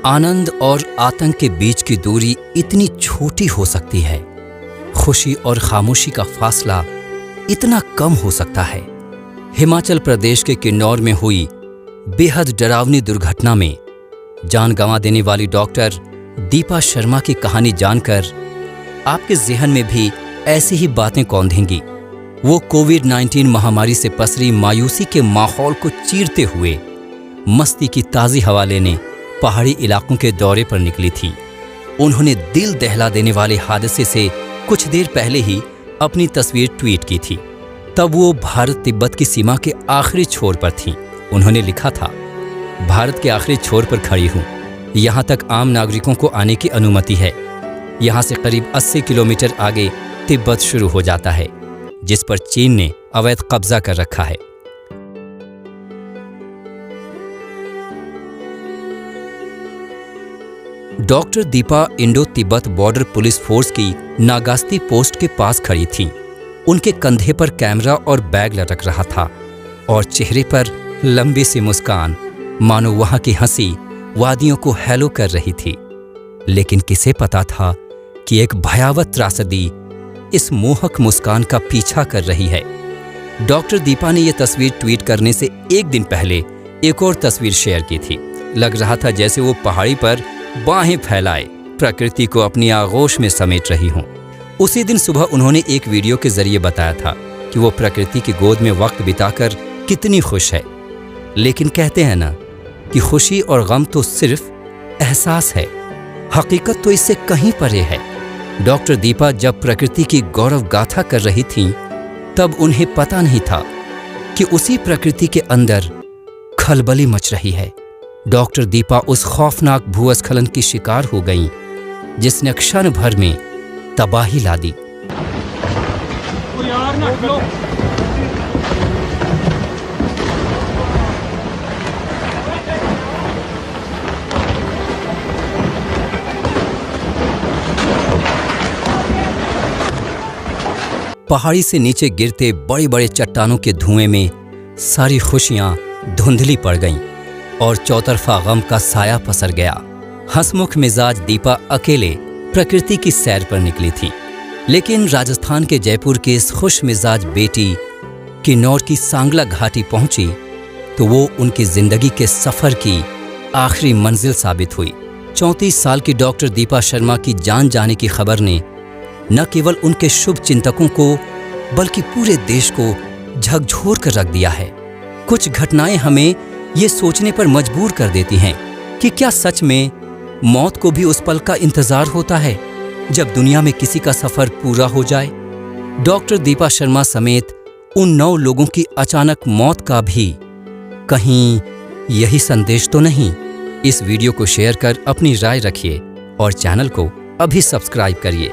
आनंद और आतंक के बीच की दूरी इतनी छोटी हो सकती है, खुशी और खामोशी का फासला इतना कम हो सकता है। हिमाचल प्रदेश के किन्नौर में हुई बेहद डरावनी दुर्घटना में जान गंवा देने वाली डॉक्टर दीपा शर्मा की कहानी जानकर आपके ज़हन में भी ऐसी ही बातें कौंधेंगी। वो कोविड-19 महामारी से पसरी मायूसी के माहौल को चीरते हुए मस्ती की ताज़ी हवा लेने पहाड़ी इलाकों के दौरे पर निकली थी। उन्होंने दिल दहला देने वाले हादसे से कुछ देर पहले ही अपनी तस्वीर ट्वीट की थी। तब वो भारत तिब्बत की सीमा के आखिरी छोर पर थीं। उन्होंने लिखा था, भारत के आखिरी छोर पर खड़ी हूँ। यहाँ तक आम नागरिकों को आने की अनुमति है। यहाँ से करीब 80 किलोमीटर आगे तिब्बत शुरू हो जाता है, जिस पर चीन ने अवैध कब्जा कर रखा है। Doctor Deepa Indo Tibet border police force की नागास्ती पोस्ट के पास खड़ी थीं। उनके कंधे पर कैमरा और बैग लटक रहा था और चेहरे पर लंबी सी मुस्कान, मानो वहां की हंसी वादियों को हैलो कर रही थी। लेकिन किसे पता था कि एक भयावह त्रासदी इस मोहक मुस्कान का पीछा कर रही है। डॉक्टर दीपा ने यह तस्वीर ट्वीट करने से एक दिन पहले एक और तस्वीर शेयर की थी। लग रहा था जैसे वो पहाड़ी पर बाहें फैलाए प्रकृति को अपनी आगोश में समेट रही हों। उसी दिन सुबह उन्होंने एक वीडियो के जरिए बताया था कि वो प्रकृति की गोद में वक्त बिताकर कितनी खुश है। लेकिन कहते हैं ना कि खुशी और गम तो सिर्फ एहसास है, हकीकत तो इससे कहीं परे है। डॉक्टर दीपा जब प्रकृति की गौरव गाथा कर रही थीं, तब उन्हें पता नहीं था कि उसी प्रकृति के अंदर खलबली मच रही है। डॉक्टर दीपा उस खौफनाक भूस्खलन की शिकार हो गईं, जिसने क्षण भर में तबाही ला दी। पहाड़ी से नीचे गिरते बड़े बड़े चट्टानों के धुएं में सारी खुशियां धुंधली पड़ गईं और चौतरफा गम का साया पसर गया। हंसमुख मिजाज दीपा अकेले प्रकृति की सैर पर निकली थी। लेकिन राजस्थान के जयपुर की इस खुश मिजाज बेटी किन्नौर की सांगला घाटी पहुंची तो वो उनकी जिंदगी के सफर की आखिरी मंजिल साबित हुई। 34 साल की डॉक्टर दीपा शर्मा की जान जाने की खबर ने न केवल उनके शुभ चिंतकों को बल्कि पूरे देश को झकझोर कर रख दिया है। कुछ घटनाएं हमें ये सोचने पर मजबूर कर देती हैं कि क्या सच में मौत को भी उस पल का इंतजार होता है जब दुनिया में किसी का सफर पूरा हो जाए। डॉक्टर दीपा शर्मा समेत उन 9 लोगों की अचानक मौत का भी कहीं यही संदेश तो नहीं? इस वीडियो को शेयर कर अपनी राय रखिए और चैनल को अभी सब्सक्राइब करिए।